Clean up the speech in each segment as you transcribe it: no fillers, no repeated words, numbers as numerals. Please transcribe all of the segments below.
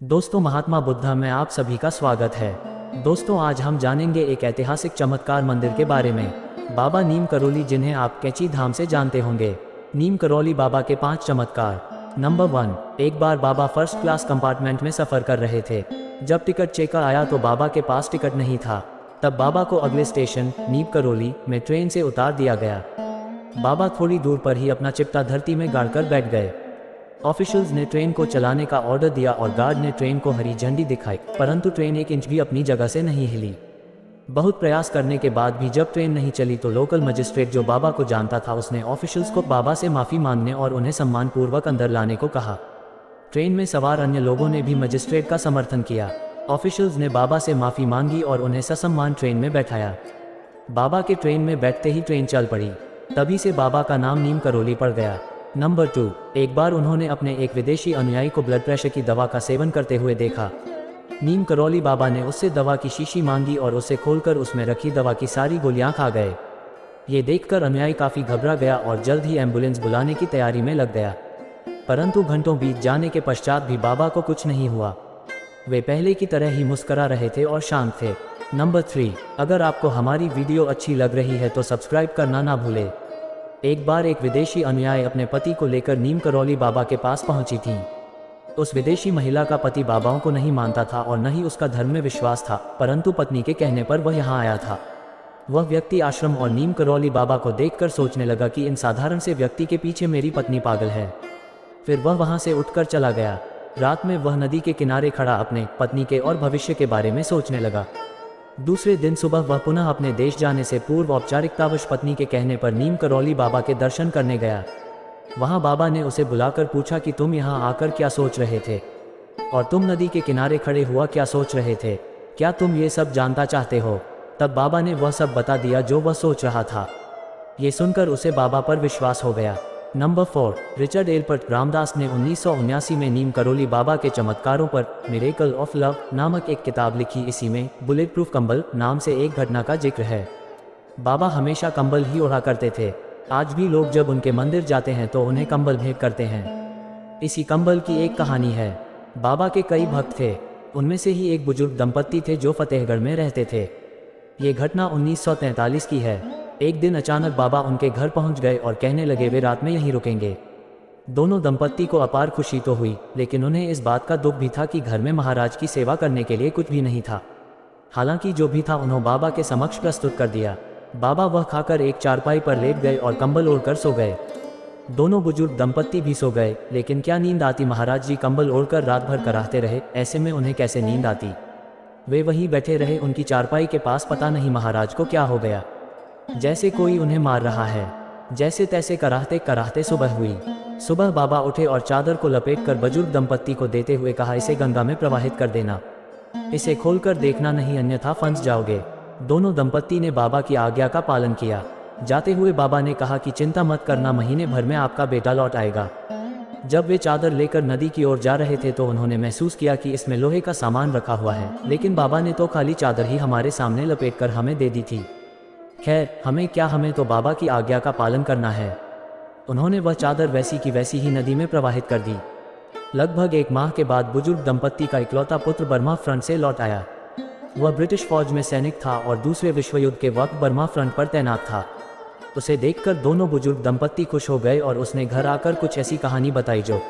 दोस्तों, महात्मा बुद्धा में आप सभी का स्वागत है। दोस्तों, आज हम जानेंगे एक ऐतिहासिक चमत्कार मंदिर के बारे में, बाबा नीम करोली, जिन्हें आप कैची धाम से जानते होंगे। नीम करोली बाबा के 5 चमत्कार। नंबर 1। एक बार बाबा फर्स्ट क्लास कंपार्टमेंट में सफ़र कर रहे थे। जब टिकट चेकर आया तो बाबा के पास टिकट नहीं था। तब बाबा को अगले स्टेशन नीम करोली में ट्रेन से उतार दिया गया। बाबा थोड़ी दूर पर ही अपना चिपटा धरती में गाड़कर बैठ गए। ऑफिशियल्स ने ट्रेन को चलाने का ऑर्डर दिया और गार्ड ने ट्रेन को हरी झंडी दिखाई, परंतु ट्रेन 1 इंच भी अपनी जगह से नहीं हिली। बहुत प्रयास करने के बाद भी जब ट्रेन नहीं चली तो लोकल मजिस्ट्रेट, जो बाबा को जानता था, उसने ऑफिशियल्स को बाबा से माफ़ी मांगने और उन्हें सम्मानपूर्वक अंदर लाने को कहा। ट्रेन में सवार अन्य लोगों ने भी मजिस्ट्रेट का समर्थन किया। ऑफिशियल्स ने बाबा से माफ़ी मांगी और उन्हें ससम्मान ट्रेन में बैठाया। बाबा के ट्रेन में बैठते ही ट्रेन चल पड़ी। तभी से बाबा का नाम नीम करोली पड़ गया। नंबर 2। एक बार उन्होंने अपने एक विदेशी अनुयायी को ब्लड प्रेशर की दवा का सेवन करते हुए देखा। नीम करोली बाबा ने उससे दवा की शीशी मांगी और उसे खोलकर उसमें रखी दवा की सारी गोलियां खा गए। ये देखकर अनुयायी काफ़ी घबरा गया और जल्द ही एम्बुलेंस बुलाने की तैयारी में लग गया। परंतु घंटों बीत जाने के पश्चात भी बाबा को कुछ नहीं हुआ। वे पहले की तरह ही मुस्करा रहे थे और शांत थे। नंबर 3। अगर आपको हमारी वीडियो अच्छी लग रही है तो सब्सक्राइब करना ना भूलें। एक बार एक विदेशी अनुयायी अपने पति को लेकर नीम करोली बाबा के पास पहुंची थी। उस विदेशी महिला का पति बाबाओं को नहीं मानता था और न ही उसका धर्म में विश्वास था, परंतु पत्नी के कहने पर वह यहाँ आया था। वह व्यक्ति आश्रम और नीम करोली बाबा को देखकर सोचने लगा कि इन साधारण से व्यक्ति के पीछे मेरी पत्नी पागल है। फिर वह वहाँ से उठकर चला गया। रात में वह नदी के किनारे खड़ा अपने पत्नी के और भविष्य के बारे में सोचने लगा। दूसरे दिन सुबह वह पुनः अपने देश जाने से पूर्व औपचारिकतावश पत्नी के कहने पर नीम करोली बाबा के दर्शन करने गया। वहां बाबा ने उसे बुलाकर पूछा कि तुम यहाँ आकर क्या सोच रहे थे, और तुम नदी के किनारे खड़े हुआ क्या सोच रहे थे? क्या तुम ये सब जानना चाहते हो? तब बाबा ने वह सब बता दिया जो वह सोच रहा था। ये सुनकर उसे बाबा पर विश्वास हो गया। नंबर 4। रिचर्ड एल्बर्ट रामदास ने 1979 में नीम करोली बाबा के चमत्कारों पर मिरेकल ऑफ लव नामक एक किताब लिखी। इसी में बुलेट प्रूफ कंबल नाम से एक घटना का जिक्र है। बाबा हमेशा कंबल ही ओढ़ा करते थे। आज भी लोग जब उनके मंदिर जाते हैं तो उन्हें कंबल भेंट करते हैं। इसी कंबल की एक कहानी है। बाबा के कई भक्त थे। उनमें से ही एक बुजुर्ग दंपत्ति थे जो फतेहगढ़ में रहते थे। ये घटना 1943 की है। एक दिन अचानक बाबा उनके घर पहुंच गए और कहने लगे वे रात में यहीं रुकेंगे। दोनों दंपत्ति को अपार खुशी तो हुई, लेकिन उन्हें इस बात का दुख भी था कि घर में महाराज की सेवा करने के लिए कुछ भी नहीं था। हालांकि जो भी था उन्होंने बाबा के समक्ष प्रस्तुत कर दिया। बाबा वह खाकर एक चारपाई पर लेट गए और कंबल ओढ़कर सो गए। दोनों बुजुर्ग दंपत्ति भी सो गए, लेकिन क्या नींद आती? महाराज जी कंबल ओढ़कर रात भर कराहते रहे। ऐसे में उन्हें कैसे नींद आती? वे वहीं बैठे रहे उनकी चारपाई के पास। पता नहीं महाराज को क्या हो गया, जैसे कोई उन्हें मार रहा है। जैसे तैसे कराहते कराहते सुबह हुई। सुबह बाबा उठे और चादर को लपेटकर बुजुर्ग दंपत्ति को देते हुए कहा, इसे गंगा में प्रवाहित कर देना। इसे खोलकर देखना नहीं, अन्यथा फंस जाओगे। दोनों दंपत्ति ने बाबा की आज्ञा का पालन किया। जाते हुए बाबा ने कहा कि चिंता मत करना, महीने भर में आपका बेटा लौट आएगा। जब वे चादर लेकर नदी की ओर जा रहे थे तो उन्होंने महसूस किया कि इसमें लोहे का सामान रखा हुआ है, लेकिन बाबा ने तो खाली चादर ही हमारे सामने लपेटकर हमें दे दी थी। खैर, हमें क्या, हमें तो बाबा की आज्ञा का पालन करना है। उन्होंने वह चादर वैसी की वैसी ही नदी में प्रवाहित कर दी। लगभग 1 माह के बाद बुजुर्ग दंपत्ति का इकलौता पुत्र बर्मा फ्रंट से लौट आया। वह ब्रिटिश फौज में सैनिक था और दूसरे विश्व युद्ध के वक्त बर्मा फ्रंट पर तैनात था। उसे देखकर दोनों बुजुर्ग दंपत्ति खुश हो गए और उसने घर आकर कुछ ऐसी कहानी बताई जो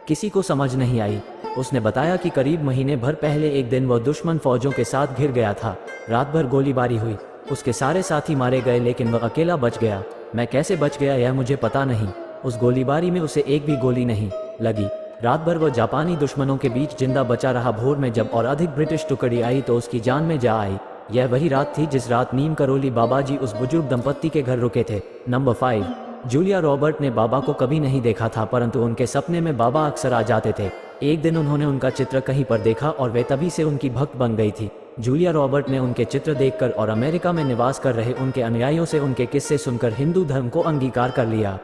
किसी को समझ नहीं आई। उसने बताया कि करीब महीने भर पहले एक दिन वह दुश्मन फौजों के साथ घिर गया था। रात भर गोलीबारी हुई। उसके सारे साथी मारे गए, लेकिन वह अकेला बच गया। मैं कैसे बच गया यह मुझे पता नहीं। उस गोलीबारी में उसे एक भी गोली नहीं लगी। रात भर वह जापानी दुश्मनों के बीच जिंदा बचा रहा। भोर में जब और अधिक ब्रिटिश टुकड़ी आई तो उसकी जान में जा आई। यह वही रात थी जिस रात नीम करोली बाबा जी उस बुजुर्ग दंपत्ति के घर रुके थे। नंबर 5। जूलिया रॉबर्ट ने बाबा को कभी नहीं देखा था, परंतु उनके सपने में बाबा अक्सर आ जाते थे। एक दिन उन्होंने उनका चित्र कहीं पर देखा और वे तभी से उनकी भक्त बन गई थी। जूलिया रॉबर्ट ने उनके चित्र देखकर और अमेरिका में निवास कर रहे उनके अनुयायियों से उनके किस्से सुनकर हिंदू धर्म को अंगीकार कर लिया।